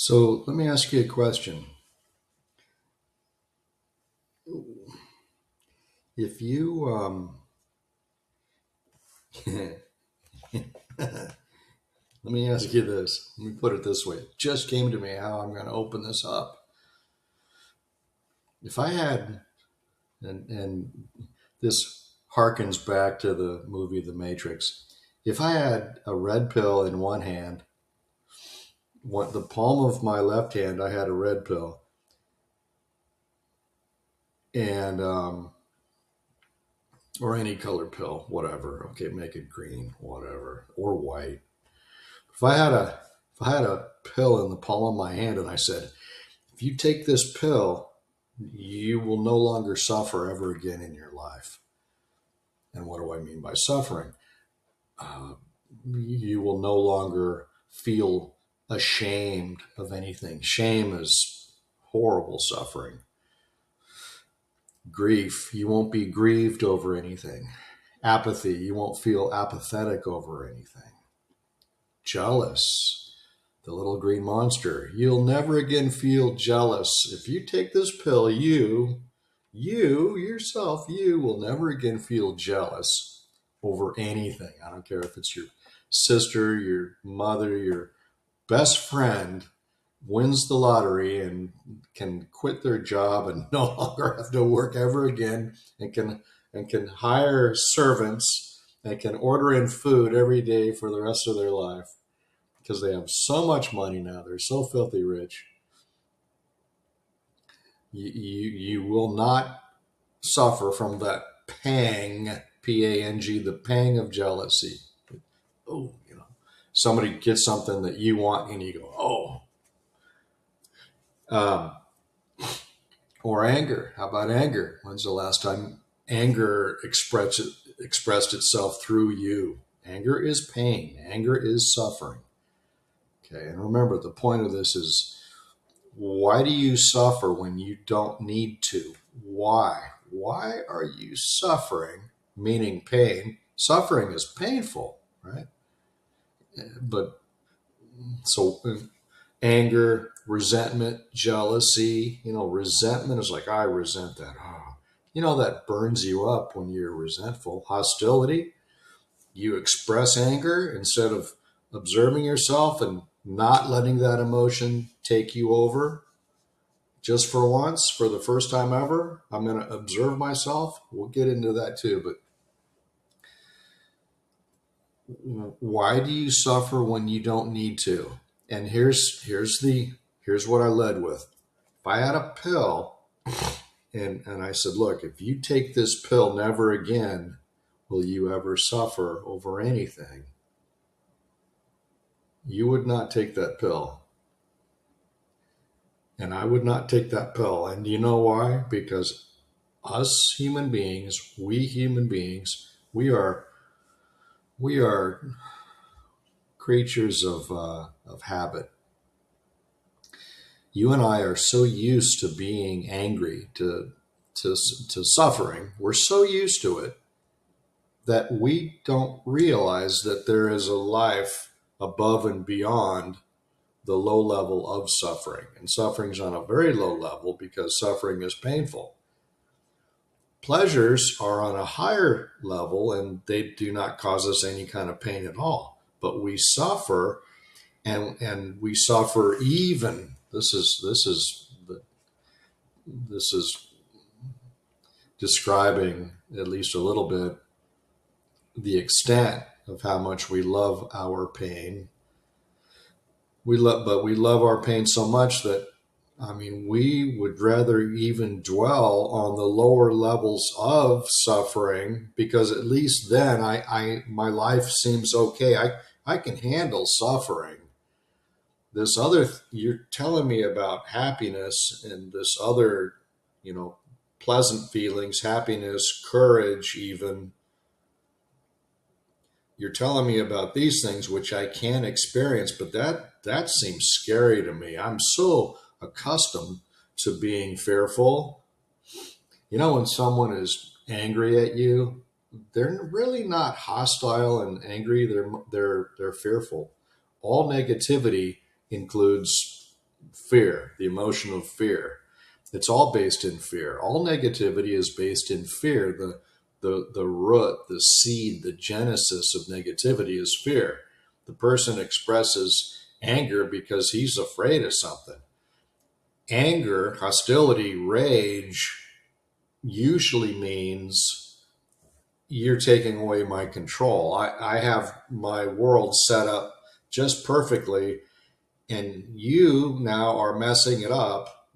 So let me ask you a question. If you, let me ask you this. Let me put it this way. It just came to me how I'm going to open this up. If I had, and this harkens back to the movie The Matrix. If I had a red pill in one hand, the palm of my left hand, I had a red pill, and or any color pill, whatever. Okay, make it green, whatever, or white. If I had a if I had a pill in the palm of my hand and I said, if you take this pill, you will no longer suffer ever again in your life. And what do I mean by suffering? Uh, you will no longer feel ashamed of anything. Shame is horrible suffering. Grief, you won't be grieved over anything. Apathy, you won't feel apathetic over anything. Jealous, the little green monster, you'll never again feel jealous. If you take this pill, you yourself, you will never again feel jealous over anything. I don't care if it's your sister, your mother, your best friend wins the lottery and can quit their job and no longer have to work ever again and can hire servants and can order in food every day for the rest of their life because they have so much money now. They're so filthy rich. You will not suffer from that pang, P-A-N-G, the pang of jealousy. Oh, somebody gets something that you want and you go, oh. Um, or anger. How about anger? When's the last time anger expressed itself through you? Anger is pain. Anger is suffering. Okay, and remember, the point of this is, why do you suffer when you don't need to? Why? Why are you suffering? Meaning pain. Suffering is painful, right? But so anger, resentment, jealousy. Resentment is like, I resent that. Oh, that burns you up when you're resentful. Hostility, you express anger instead of observing yourself and not letting that emotion take you over. Just for once, for the first time ever, I'm going to observe myself. We'll get into that too. But why do you suffer when you don't need to? And here's what I led with. If I had a pill and I said, look, if you take this pill, never again will you ever suffer over anything. You would not take that pill. And I would not take that pill. And you know why? Because us human beings, we human beings, we are creatures of habit. You and I are so used to being angry, to suffering. We're so used to it that we don't realize that there is a life above and beyond the low level of suffering. And suffering's on a very low level because suffering is painful. Pleasures are on a higher level and they do not cause us any kind of pain at all. But we suffer, and we suffer even. This is describing at least a little bit the extent of how much we love our pain. But we love our pain so much that, we would rather even dwell on the lower levels of suffering, because at least then my life seems okay. I can handle suffering. This other, you're telling me about happiness and this other, pleasant feelings, happiness, courage, even. You're telling me about these things which I can experience, but that seems scary to me. I'm so accustomed to being fearful. When someone is angry at you, they're really not hostile and angry. They're fearful. All negativity includes fear, the emotion of fear. It's all based in fear. All negativity is based in fear. The root, the seed, the genesis of negativity is fear. The person expresses anger because he's afraid of something. Anger, hostility, rage usually means you're taking away my control. I have my world set up just perfectly, and you now are messing it up.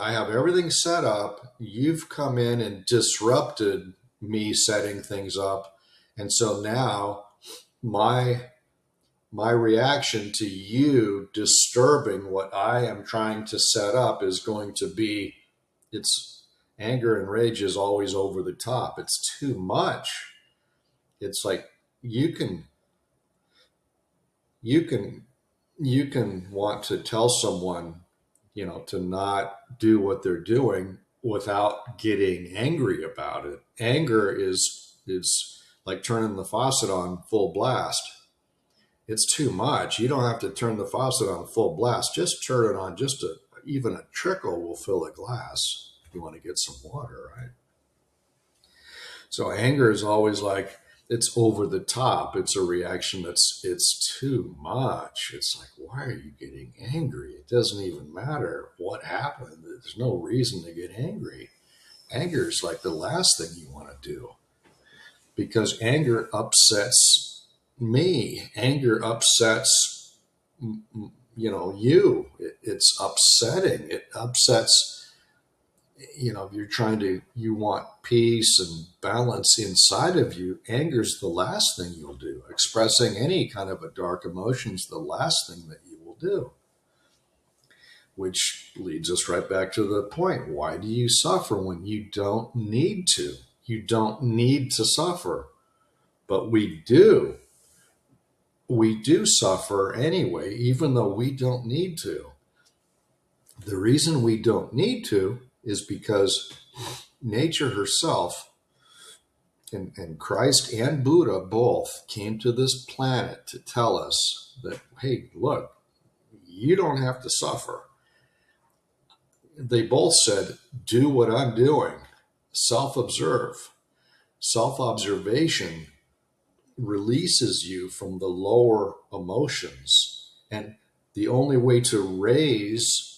I have everything set up. You've come in and disrupted me setting things up. And so now my reaction to you disturbing what I am trying to set up is going to be, it's anger and rage is always over the top. It's too much. It's like you can you can you can want to tell someone, to not do what they're doing without getting angry about it. Anger is like turning the faucet on full blast. It's too much. You don't have to turn the faucet on full blast. Just turn it on. Even a trickle will fill a glass. You want to get some water, right? So anger is always like it's over the top. It's a reaction it's too much. It's like, why are you getting angry? It doesn't even matter what happened. There's no reason to get angry. Anger is like the last thing you want to do because anger upsets me. Anger upsets you. It's upsetting. It upsets. You want peace and balance inside of you. Anger is the last thing you'll do. Expressing any kind of a dark emotion is the last thing that you will do. Which leads us right back to the point. Why do you suffer when you don't need to? You don't need to suffer. But we do. We do suffer anyway, even though we don't need to. The reason we don't need to is because nature herself and Christ and Buddha both came to this planet to tell us that, hey, look, you don't have to suffer. They both said, do what I'm doing. Self-observe. Self-observation releases you from the lower emotions. And the only way to raise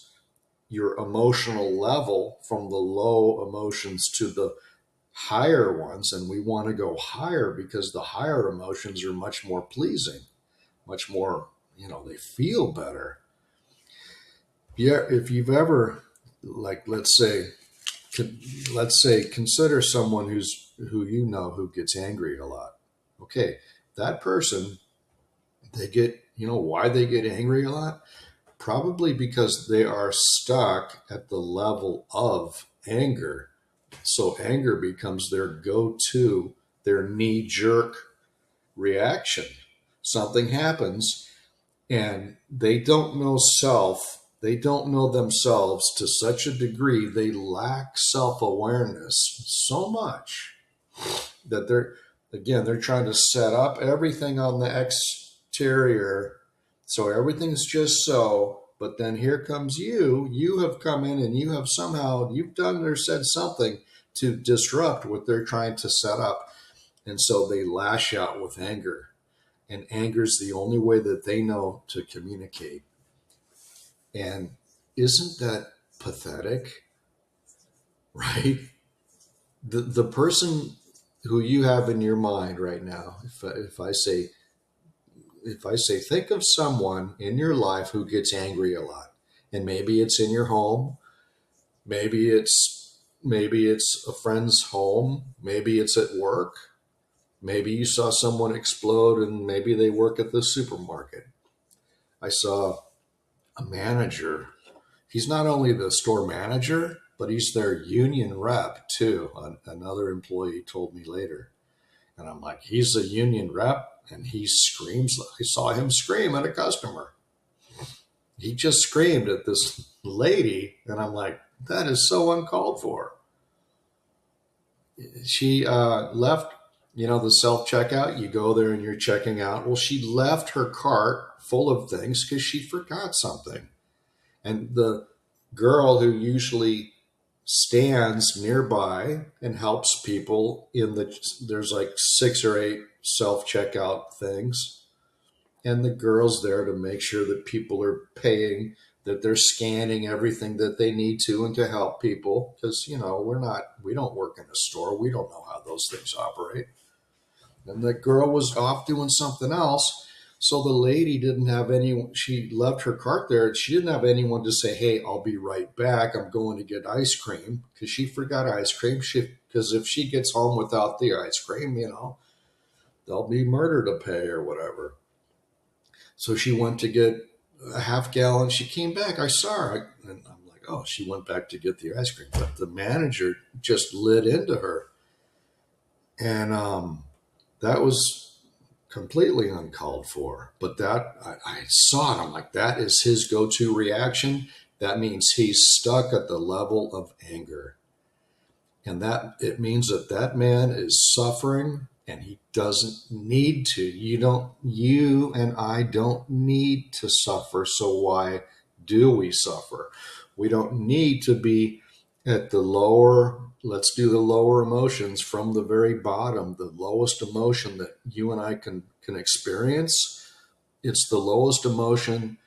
your emotional level from the low emotions to the higher ones, and we want to go higher because the higher emotions are much more pleasing, much more, they feel better. Yeah, if you've ever, like, let's say, consider someone who gets angry a lot. Okay, that person, they get, why they get angry a lot? Probably because they are stuck at the level of anger. So anger becomes their go-to, their knee-jerk reaction. Something happens and they don't know self. They don't know themselves to such a degree. They lack self-awareness so much that they're trying to set up everything on the exterior. So everything's just so, but then here comes you have come in and you've done or said something to disrupt what they're trying to set up. And so they lash out with anger. And anger is the only way that they know to communicate. And isn't that pathetic? Right? The person who you have in your mind right now, if I say, think of someone in your life who gets angry a lot, and maybe it's in your home, maybe it's a friend's home, maybe it's at work, maybe you saw someone explode, and maybe they work at the supermarket. I saw a manager. He's not only the store manager, but he's their union rep too. Another employee told me later. And I'm like, he's a union rep and he screams. I saw him scream at a customer. He just screamed at this lady. And I'm like, that is so uncalled for. She left You know, the self checkout, you go there and you're checking out. Well, she left her cart full of things because she forgot something. And the girl who usually stands nearby and helps people there's like 6 or 8 self checkout things. And the girl's there to make sure that people are paying, that they're scanning everything that they need to and to help people. Because, you know, we don't work in a store. We don't know how those things operate. And the girl was off doing something else. So the lady didn't have anyone, she left her cart there. She didn't have anyone to say, hey, I'll be right back. I'm going to get ice cream, because she forgot ice cream. Because if she gets home without the ice cream, you know, there'll be murder to pay or whatever. So she went to get a half gallon. She came back. I saw her. And I'm like, oh, she went back to get the ice cream. But the manager just lit into her. And that was completely uncalled for. But I saw it. I'm like, that is his go-to reaction. That means he's stuck at the level of anger. And that it means that that man is suffering, and he doesn't need to. You and I don't need to suffer. So why do we suffer? We don't need to be at the lower, let's do the lower emotions from the very bottom, the lowest emotion that you and I can experience. It's the lowest emotion,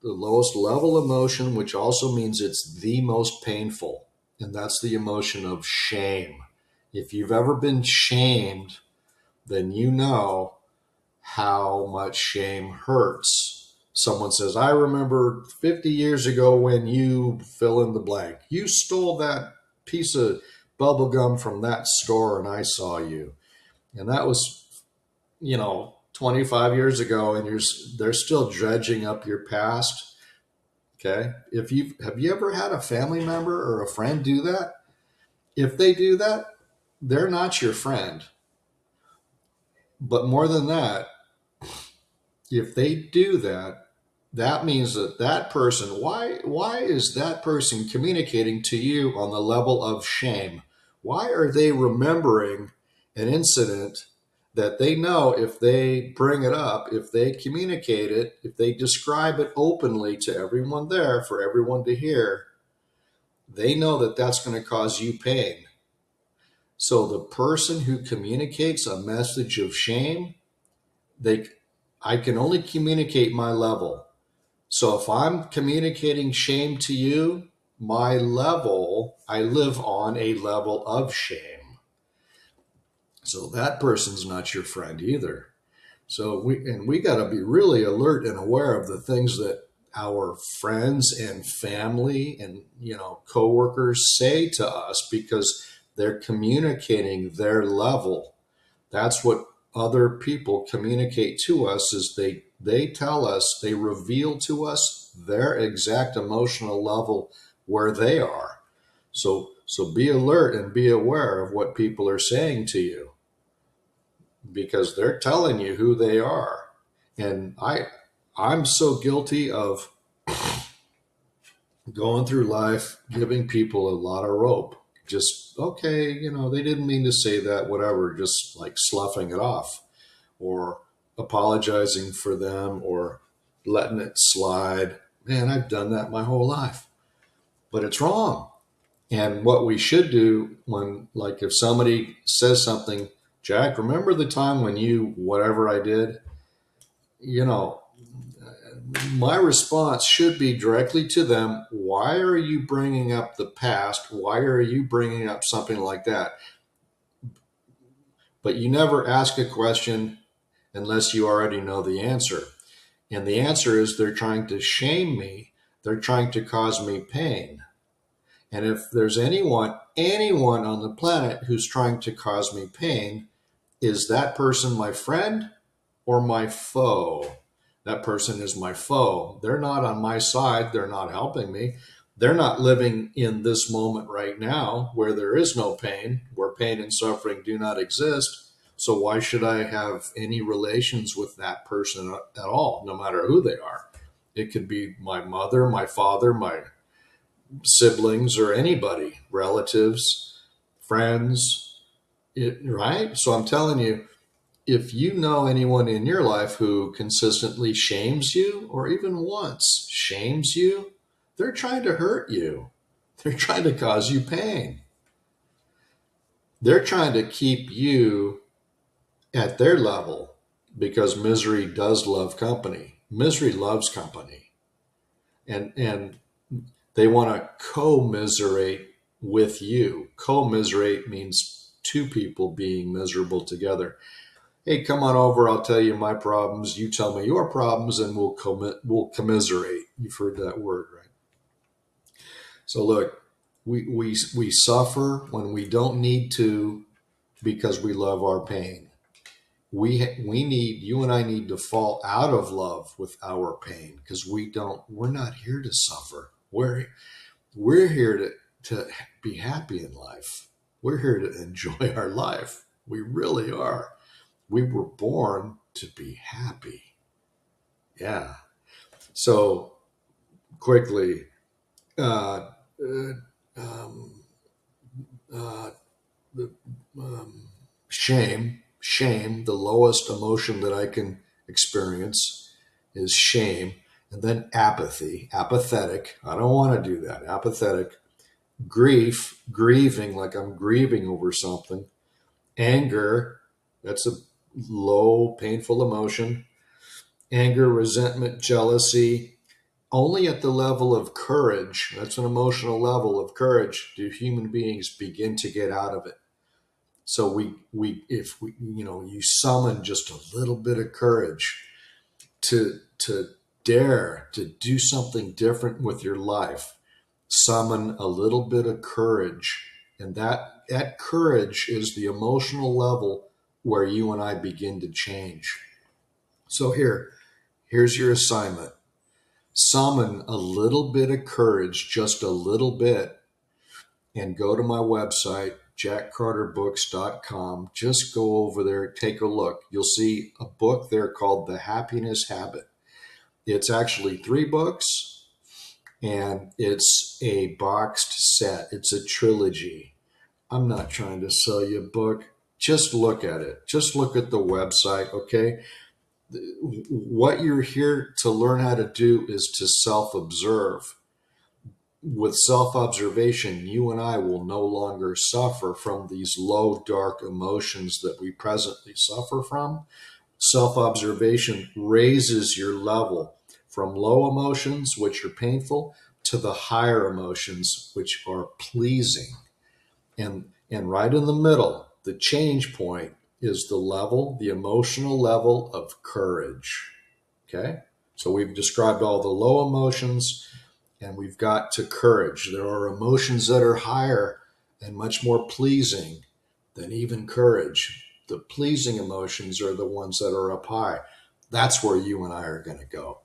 the lowest level emotion, which also means it's the most painful. And that's the emotion of shame. If you've ever been shamed, then you know how much shame hurts. Someone says, I remember 50 years ago when you fill in the blank. You stole that piece of bubble gum from that store and I saw you. And that was, 25 years ago, and they're still dredging up your past. Okay. Have you ever had a family member or a friend do that? If they do that, they're not your friend. But more than that, if they do that, that means that that person, why is that person communicating to you on the level of shame? Why are they remembering an incident that they know if they bring it up, if they communicate it, if they describe it openly to everyone there for everyone to hear, they know that that's going to cause you pain. So the person who communicates a message of shame, I can only communicate my level. So if I'm communicating shame to you, my level, I live on a level of shame. So that person's not your friend either. So we got to be really alert and aware of the things that our friends and family and coworkers say to us, because they're communicating their level. That's what other people communicate to us, is they tell us, they reveal to us their exact emotional level where they are. So be alert and be aware of what people are saying to you, because they're telling you who they are. And I'm so guilty of going through life giving people a lot of rope. Just, okay, they didn't mean to say that, whatever, just like sloughing it off or apologizing for them or letting it slide. Man, I've done that my whole life, but it's wrong. And what we should do when, like, if somebody says something, Jack, remember the time when you, whatever I did, my response should be directly to them. Why are you bringing up the past? Why are you bringing up something like that? But you never ask a question unless you already know the answer. And the answer is, they're trying to shame me. They're trying to cause me pain. And if there's anyone on the planet who's trying to cause me pain, is that person my friend or my foe? That person is my foe. They're not on my side. They're not helping me. They're not living in this moment right now where there is no pain, where pain and suffering do not exist. So why should I have any relations with that person at all, no matter who they are? It could be my mother, my father, my siblings, or anybody, relatives, friends, Right? So I'm telling you, if you know anyone in your life who consistently shames you or even once shames you, they're trying to hurt you. They're trying to cause you pain. They're trying to keep you at their level because misery does love company. Misery loves company. And they want to commiserate with you. Commiserate means two people being miserable together. Hey, come on over. I'll tell you my problems. You tell me your problems, and we'll commiserate. You've heard that word, right? So look, we suffer when we don't need to because we love our pain. We need you and I need to fall out of love with our pain because we're not here to suffer. We're here to be happy in life. We're here to enjoy our life. We really are. We were born to be happy. Yeah. So quickly, uh, uh, um, uh, the, shame, the lowest emotion that I can experience is shame. And then apathy, apathetic. I don't want to do that. Apathetic. Grief, grieving, like I'm grieving over something. Anger, that's a low, painful emotion. Anger, resentment, jealousy. Only at the level of courage, that's an emotional level of courage, do human beings begin to get out of it. So if we, you summon just a little bit of courage to dare to do something different with your life, summon a little bit of courage, and that courage is the emotional level where you and I begin to change. So here's your assignment. Summon a little bit of courage, just a little bit, and go to my website, jackcarterbooks.com. Just go over there, take a look. You'll see a book there called The Happiness Habit. It's actually 3 books, and it's a boxed set. It's a trilogy. I'm not trying to sell you a book. Just look at it. Just look at the website, okay? What you're here to learn how to do is to self-observe. With self-observation, you and I will no longer suffer from these low, dark emotions that we presently suffer from. Self-observation raises your level from low emotions, which are painful, to the higher emotions, which are pleasing. And right in the middle, the change point is the emotional level of courage. Okay? So we've described all the low emotions and we've got to courage. There are emotions that are higher and much more pleasing than even courage. The pleasing emotions are the ones that are up high. That's where you and I are going to go.